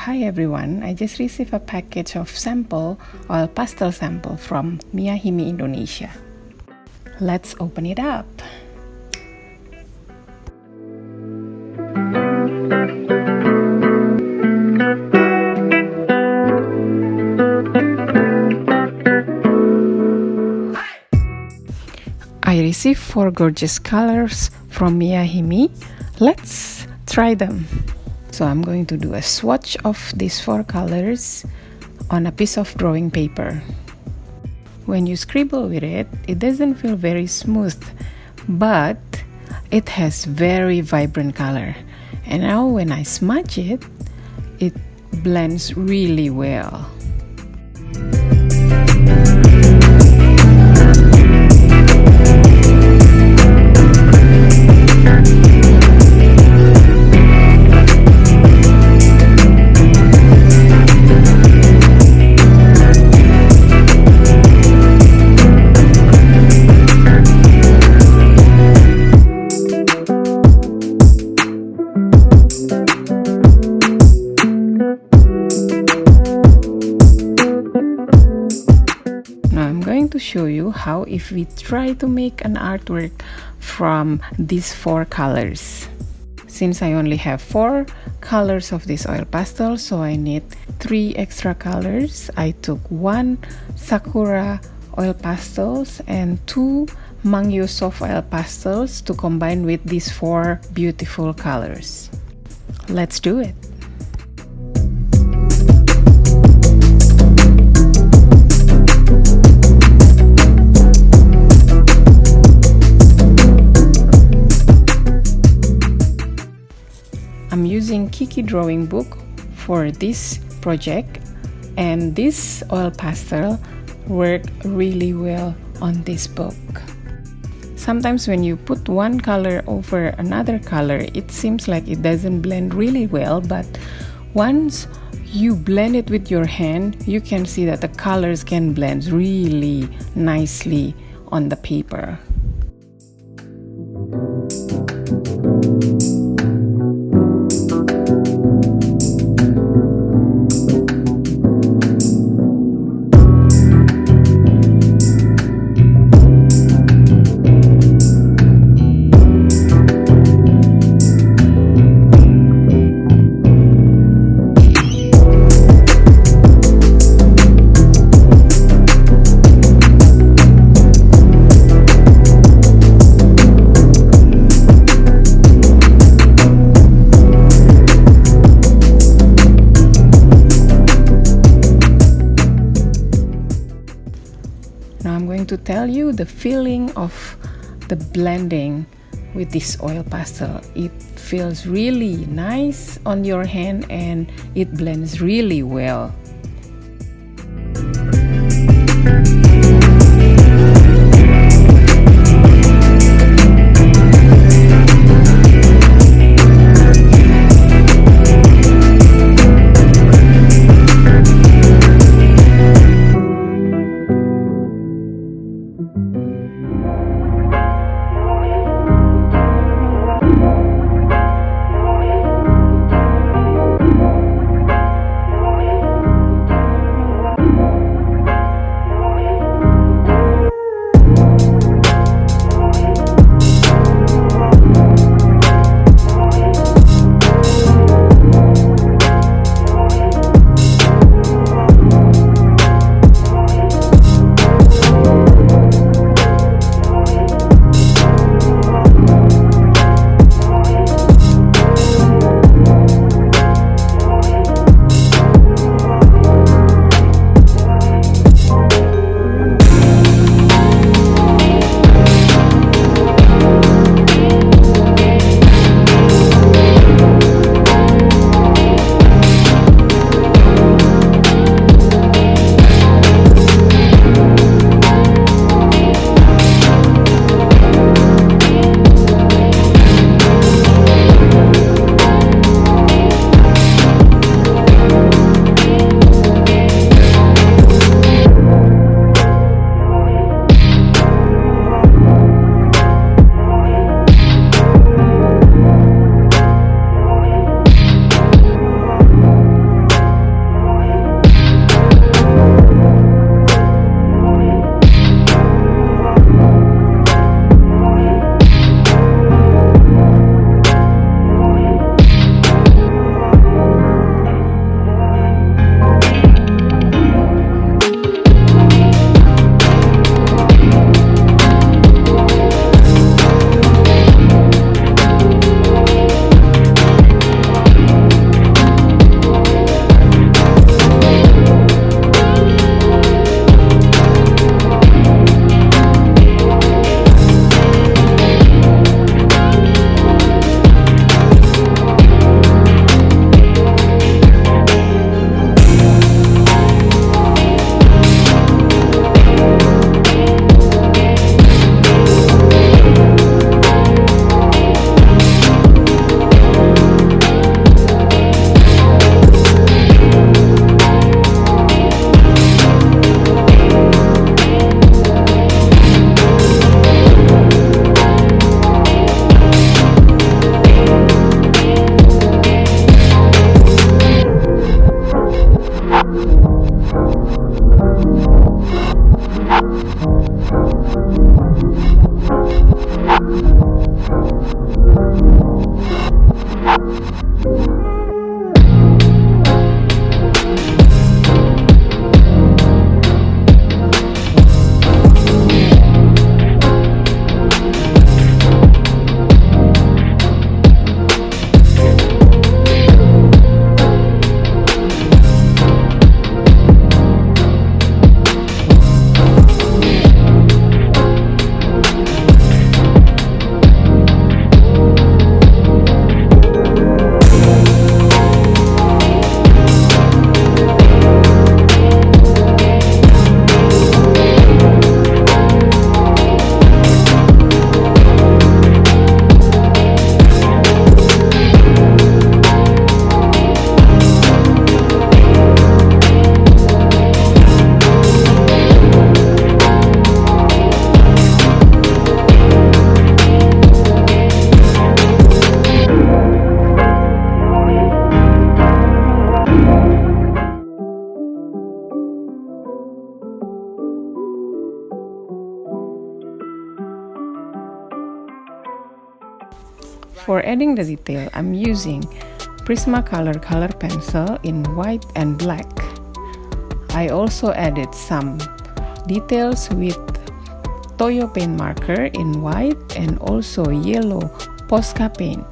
Hi everyone, I just received a package of oil pastel sample from Miya Himi Indonesia. Let's open it up. I received 4 gorgeous colors from Miya Himi. Let's try them. So I'm going to do a swatch of these 4 colors on a piece of drawing paper. When you scribble with it, it doesn't feel very smooth, but it has very vibrant color. And now when I smudge it, it blends really well. Now I'm going to show you how if we try to make an artwork from these 4 colors. Since I only have 4 colors of this oil pastel, so I need 3 extra colors. I took 1 Sakura oil pastels and 2 Mangyo soft oil pastels to combine with these 4 beautiful colors. Let's do it. I'm using Kiki drawing book for this project, and this oil pastel worked really well on this book. Sometimes when you put one color over another color, it seems like it doesn't blend really well, but once you blend it with your hand, you can see that the colors can blend really nicely on the paper. Now I'm going to tell you the feeling of the blending with this oil pastel. It feels really nice on your hand and it blends really well. For adding the detail, I'm using Prismacolor color pencil in white and black. I also added some details with Toyo paint marker in white and also yellow Posca paint.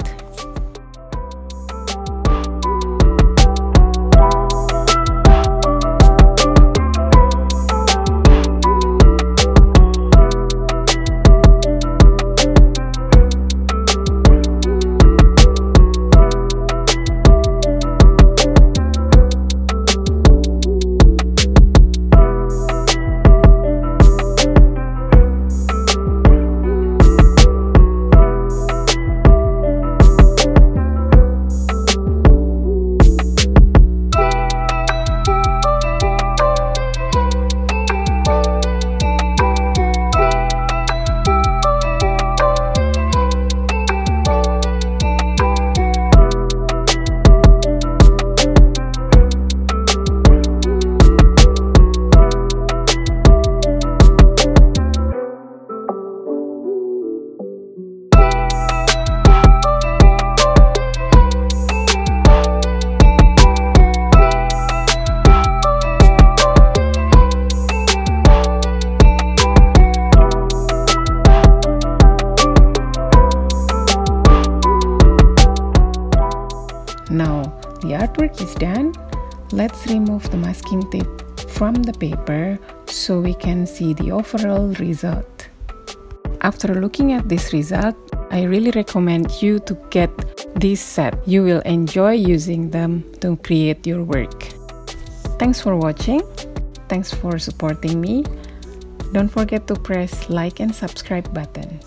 Now the artwork is done. Let's remove the masking tape from the paper so we can see the overall result. After looking at this result, I really recommend you to get this set. You will enjoy using them to create your work. Thanks for watching. Thanks for supporting me. Don't forget to press like and subscribe button.